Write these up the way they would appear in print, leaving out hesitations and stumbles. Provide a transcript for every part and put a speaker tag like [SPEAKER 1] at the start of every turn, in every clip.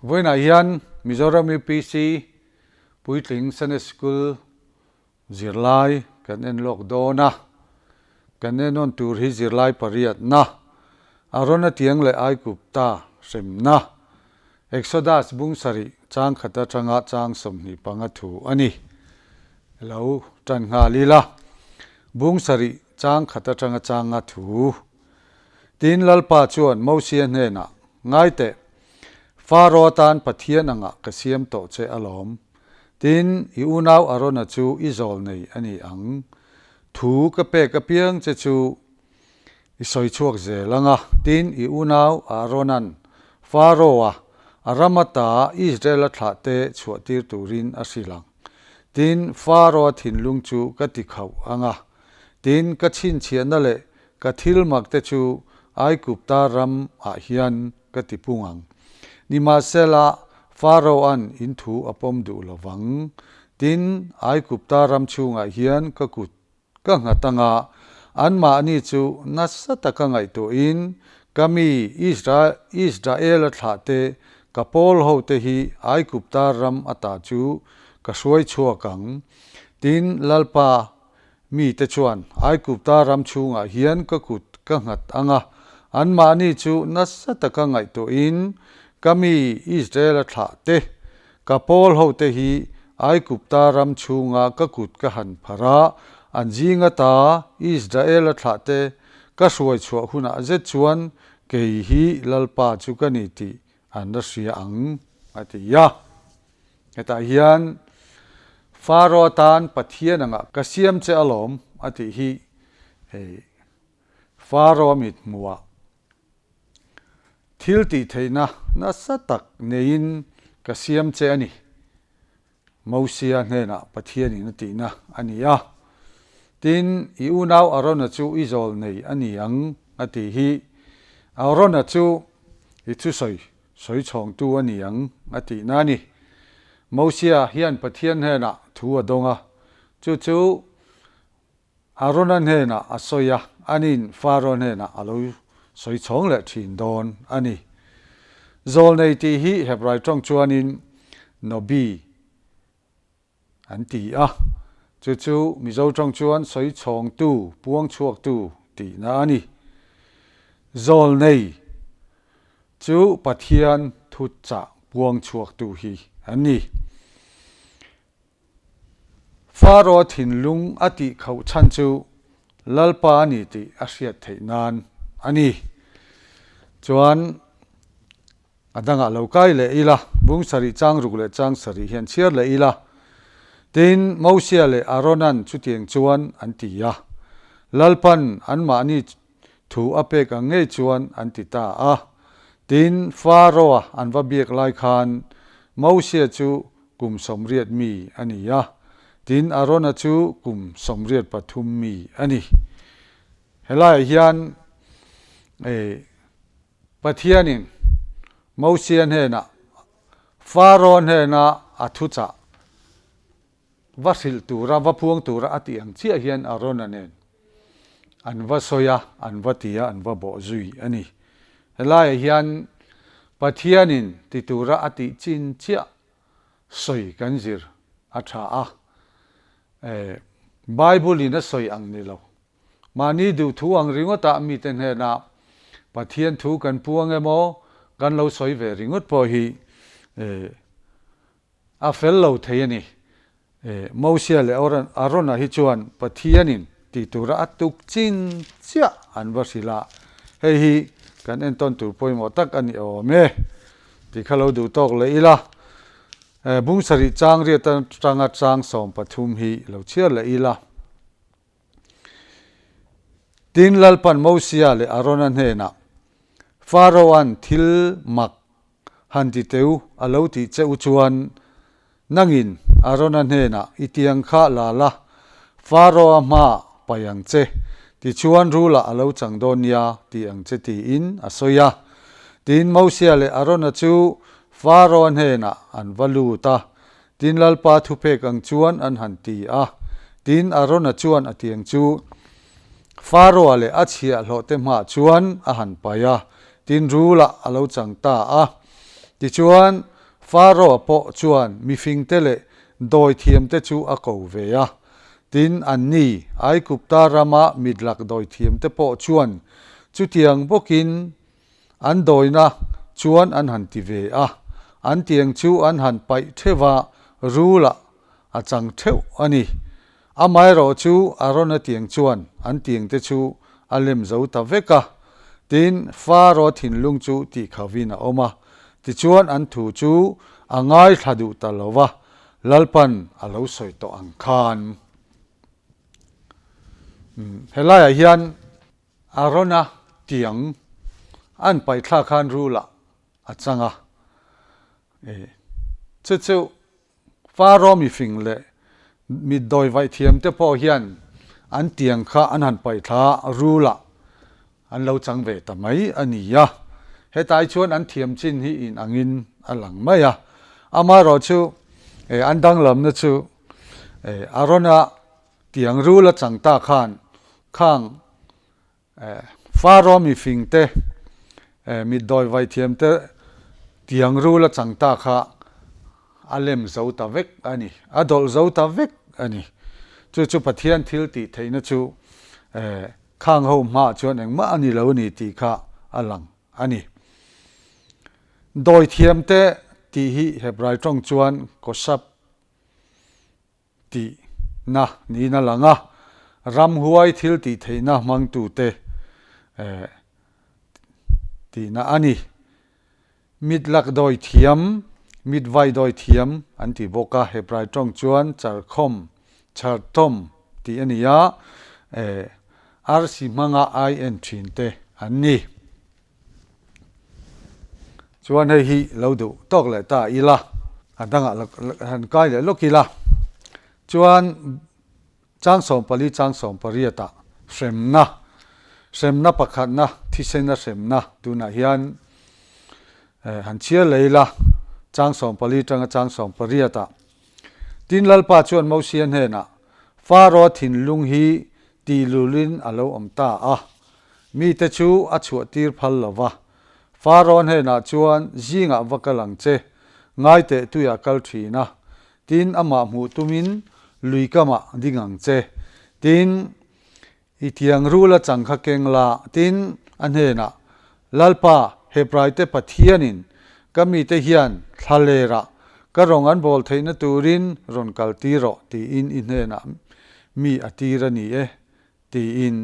[SPEAKER 1] Voi na hian Mizoram UPC Puitling Sunday School zirlai kan en lockdowna kan en on tur hi zirlai pariat na arona tiang le ai kupta semna Exodus bungsari chang khata changa chang somni pangathu ani lo tan nga lila bungsari chang khata changa changa thu tin lalpa chuan Mosian he na ngai te Faro tan pathian anga kasiam to che alom tin i unau arona chu izol nei ani ang thu ka pe ka piang che chu i soi chuak ze langa tin i unau aronan Faroa aramata Israel tha te chuatir turin asilang tin Faro thinlung chu ka ti khau anga tin ka chin chian le ka thil mak te chu ai kupta ram a hian ka ti pungang Nima sela Faro an inthu apom du lawang tin ai kupta ram chunga hian ka kut ka ngatanga anma ani chu nasata ka ngai to in kami Israel thate kapol ho te hi ai kupta ram ata chu ka suai chuakang tin lalpa mi te chuan ai kupta ram chunga hian ka kut ka ngat anga anma ani chu nasata ka ngai to in kami Israel thate kapol ho te hi ai kupta ram chunga ka kut ka han phara anjinga ta Israel thate ka suai chua huna zet chuan ke hi lalpa chu kani ti andasia ang atia eta hian Faro tan pathian anga kasiam che alom ati hi Faro mit muwa thilti theina na satak nein kasiam che ani Mosia hena pathian in tina ania tin i unau arona chu izol nei ani ang ati hi arona chu I chu soi chong tu ani ang ati nani Mosia hian pathian hena thu adonga chu arona hena asoya anin Faro hena alo soi chong le thin don ani zol nei ti hi hebrai tong chuanin nobi anti chu mizo tong chuan soi chong tu puang chuak tu ti na ani zol nei chu pathian thut cha puang chuak tu hi ani Faro thinlung ati khau chan chu lalpa ni ti asiat theinan ani chuan adanga lokai le ila bungsari chang ruk le chang sari hian chiar le ila tin Mosia le Aronan chutieng chuan antia lalpan anma ni thu ape ka ngei chuan antita tin Faro anwa biak lai khan Mosia chu kum somriat mi ania tin Arona chu kum somriat pathum mi ani helai hian pathianin Mosian hena Faro hena athucha vasil tura vapuang tura ati ang chia hian Arona nen anwa soya anwa tia anwa bo zui ani helai hian pathianin titura ati chin chia soi kanjir atha Bible ina soi ang nilo mani du thu ang ringota mi ten hena pathian thu kan puang emo kan lo soi ve ringot po hi a fellow theiani Mosia le Arona hi chuan pathianin titura atuk chin chia anwasila hei hi kan enton tur poimo tak ani ome ti khalo du tok le ila bungsari chang ria tan tanga chang som pathum hi lo chiar le ila tin lalpan Mosia le Arona hena Faro an thil mak hanti teu alo ti cheu chuan nangin Arona hena itiang kha la Faro ma payang che ti chuan rula alo changdonia ti ang che ti in asoya tin Mosia le Arona chu Faro hena an valuta tin lalpa thupe kang chuan an hanti tin Arona chuan atiang chu Faro le achia hlote ma chuan a han paya tin rula alo changta ti chuan Pharaoh po chuan mi fing te le doi thiam te chu a ko ve a tin an ni ai kupta rama midlak doi thiam te po chuan chu tiang bokin an doina chuan an han ti ve a an tiang chu an han pai thewa rula a chang theu ani amai ro chu arona tiang chuan an tiang te chu alem zo ta veka tin Pharaoh thin lung chu ti khavina oma ti chuan an thu chu angai thadu talowa lalpan alo soi to ang khan helai hian arona tiang an pai thla khan rula a changa chu Pharaoh mi fing le mi doi vai thiam te po hian an tiang kha an han pai thla rula an lo chang ve ta mai ani ya hetai chuan an thiam chin hi in angin alang mai a ama ro chu an dang lam na chu arona tiang rula chang ta khan khang Pharaoh mi fing te mi doi vai thiam te tiang rula chang ta kha alem zo ta vek ani adol zo ta vek ani chu pathian thil ti theina chu khang ho ma chuan eng ma ani lo ni ti kha alang ani doi thiam te ti hi hebrai tong chuan ko sap ti na ni na langa ram huai thil ti theina mang tu te ti na ani midlak doi thiam mid vai doi thiam an ti boka hebrai tong chuan charkhom chartom ti ania arsi manga ai en thin te anni chuan hei hi lo du tok le ta ila adanga han kai le lokila chuan changsom pariata semna pakhat na thisena semna tuna hian han chia leila changsom pali tanga changsom pariata tin lalpa chuan mosian he na Pharaoh thin lung hi ti lulin alo omta a mi te chu a chuat tir phal lova Pharaoh he na chuan zinga vakalang che ngai te tuya kal thina tin ama mu tumin luikama dingang che tin itiang rula changkha kengla tin an he na lalpa hebrai te pathianin kami te hian thalera karongan bol theina turin ron kaltiro ti in he na mi atirani ti in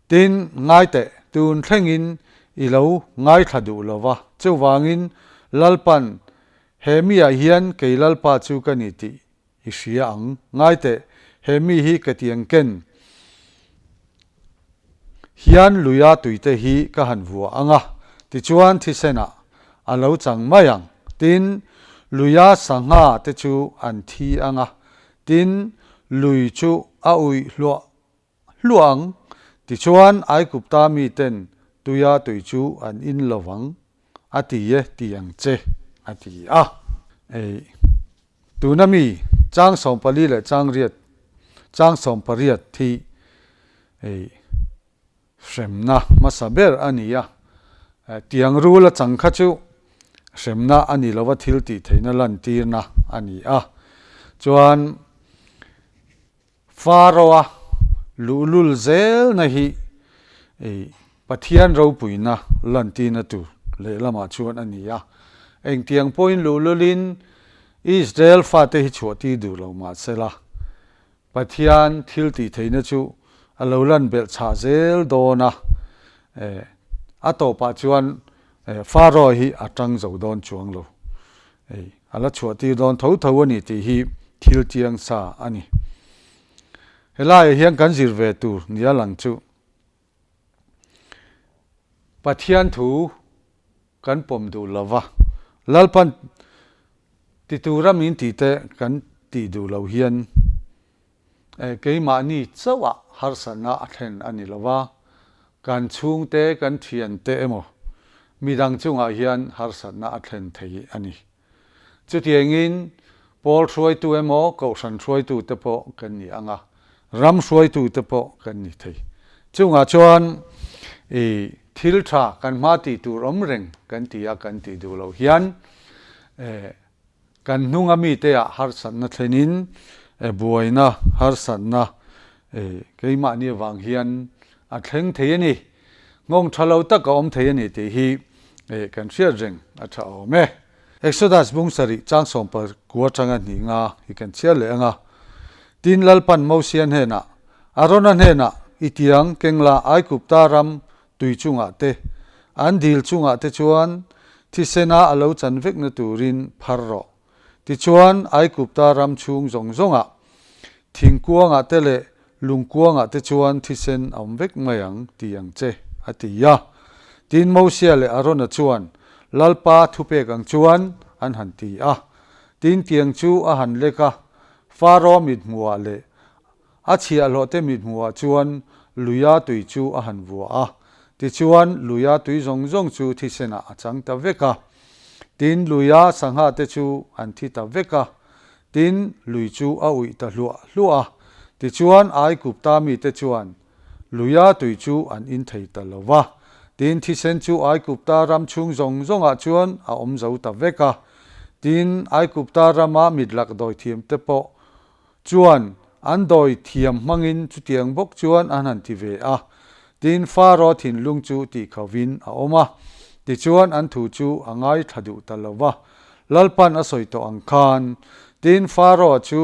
[SPEAKER 1] tin ngai te tun thlengin ilo ngai thadu lova chuwangin lalpan hemia hian keilalpa chu kani ti ishia ang ngai te hemi hi katiang ken hian luya tuite hi ka han vua anga ti chuan thisena alo chang mayang tin luya sanga te chu an thi anga tin lui chu a ui luang ti chuan ai kupta mi ten tuya tui chu an in lowang ati ye tiang che ati a tunami chang som pali le chang som pariat thi semna masaber ania tiang rula changkha chu semna ani lova thil ti theina lan tirna ani a chuan Pharaoh lulul zel na hi pathian ro puina lan tina tu le lama chuan ania eng tiang point lululin Israel fa te hi chuati du lo ma sela pathian thil ti theina chu alolan bel cha zel dona atopa chuan Pharaoh hi atang zo don chuang lo ala chuati don tho ani ti hi thil tiang sa ani helai hian kan zir ve tu nia lang chu pathian thu kan pom du lova lalpan ti tura min ti te kan ti du lo hian keima ni chawa harsana athen ani lova kan chung te kan thian te emo midang chunga hian harsana athen thei ani chutiangin pol throi tu emo ko san throi tu te po kan ni anga ram throi tu te po kan ni thei chunga chuan thil tha kan ma ti tur om reng kan tia kan ti du lo hian kan hnunga mi te a har san na thlenin buaina har san na keima ni wang hian a thleng thei ani ngong thalo ta ka om thei ani te hi kan share reng a tha ome Exodus bung sari chang som par kuwa changa ni nga hi kan chia le anga tin lalpan mosian he na arona he na itiang kengla ai kupta ram tui chunga te an dil chunga te chuan thisena alo chan vek na turin pharro ti chuan ai kupta ram chung zong zonga thingkuanga te le lungkuanga te chuan thisen amvek mayang tiang che atia tin mosia le arona chuan lalpa thupe kang chuan an han ti a tin tiang chu a han leka faro mit muwa le a chia lo te mit muwa chuan luya tui chu a han vua a ti chuan luya tui zong zong chu thisena achang ta veka tin luya sangha te chu an thi ta veka tin lui chu a ui ta hlua ti chuan ai kupta mi te chuan luya tui chu an in thei ta lova tin thisen chu ai kupta ram chung zong zonga chuan a om zo ta veka tin ai kupta rama midlak doi thiam te po chuan an doi thiam mangin chu tiang bok chuan an han ti ve a tin faro thin lung chu ti khawin a oma ti chuan an thu chu angai thadu ta lova lalpan a soi to ang khan tin faro chu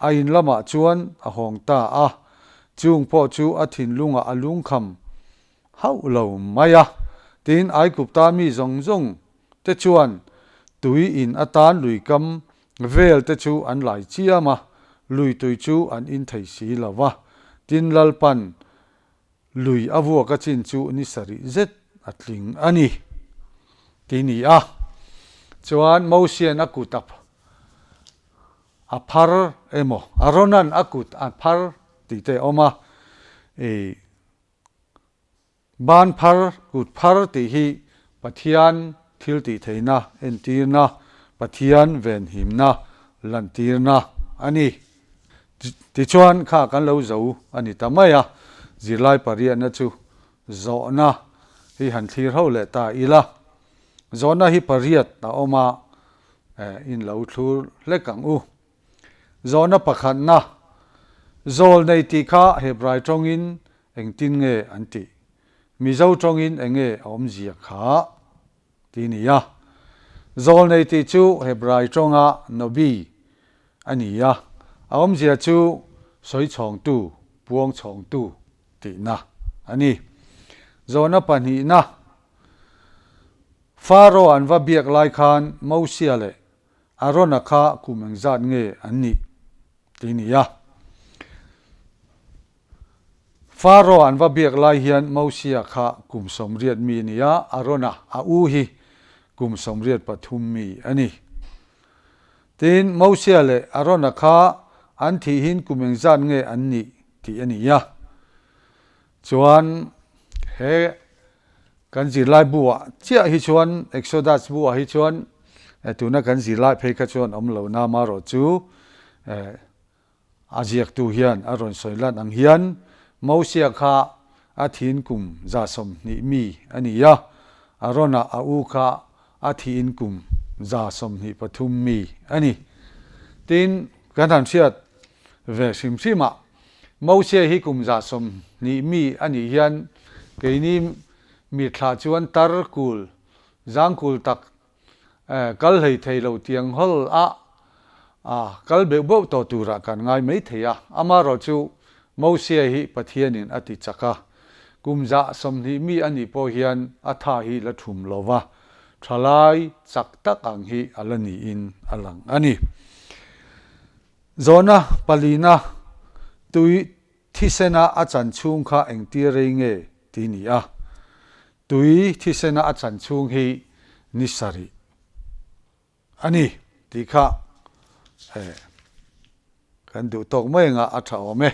[SPEAKER 1] a in lama chuan a hong ta a chung po chu a thin lunga a lung kham hau lo maya tin ai kupta mi zong zong te chuan tui in atan lui kam vel te chu an lai chiama lui tui chu an in thei si lawa tin lalpan lui avua ka chin chu ni sari zet atling ani tini a chuan mosian akutap aphar emo aronan akut aphar ti te oma ban phar kut phar ti hi pathian thil ti theina entirna pathian ven himna lantirna ani ti chuan kha kan lo zo ani tamaya zirlai paria na chu zona hi han thlir ho le ta ila zona hi pariat ta oma in lo thur lekang u zona pakhan na zol nei ti kha hebrai tongin engtin nge anti mizo tongin enge om zia kha tinia zol nei ti chu hebrai tonga nobi ania om zia chu soi chong tu puang chong tu ti na ani zona pani na faro an va biak lai khan mosia le arona kha kumeng zat nge ani tinia faro an va biak lai hian mosia kha kum somriat mi nia arona a u hi kum somriat pathum mi ani tin mosia le arona kha an thi hin kumeng zat nge anni ti ani ya chuan he kan zirlai buwa chia hi chuan exodus buwa hi chuan tuna kan zirlai phei kha chuan om lo na ma ro chu aziak tu hian aron soilan ang hian mosia kha a thin kum za som ni mi ani ya arona a u kha a thin kum za som ni pathum mi ani tin kan han siat ve sim sima mosia hi kum za som ni mi ani hian keini mi thla chuan tar kul zang kul tak kal hei thei lo tiang hol kal be bo to tura kan ngai mai theya ama ro chu mosia hi pathianin ati chaka kumza somni mi ani po hian atha hi la thum lova thalai chak tak ang hi alani in alang ani zona palina tui thisena achan chung kha engti reinge tinia tui thisena achan chung hi nisari ani tikha kan du tok mai nga atha ome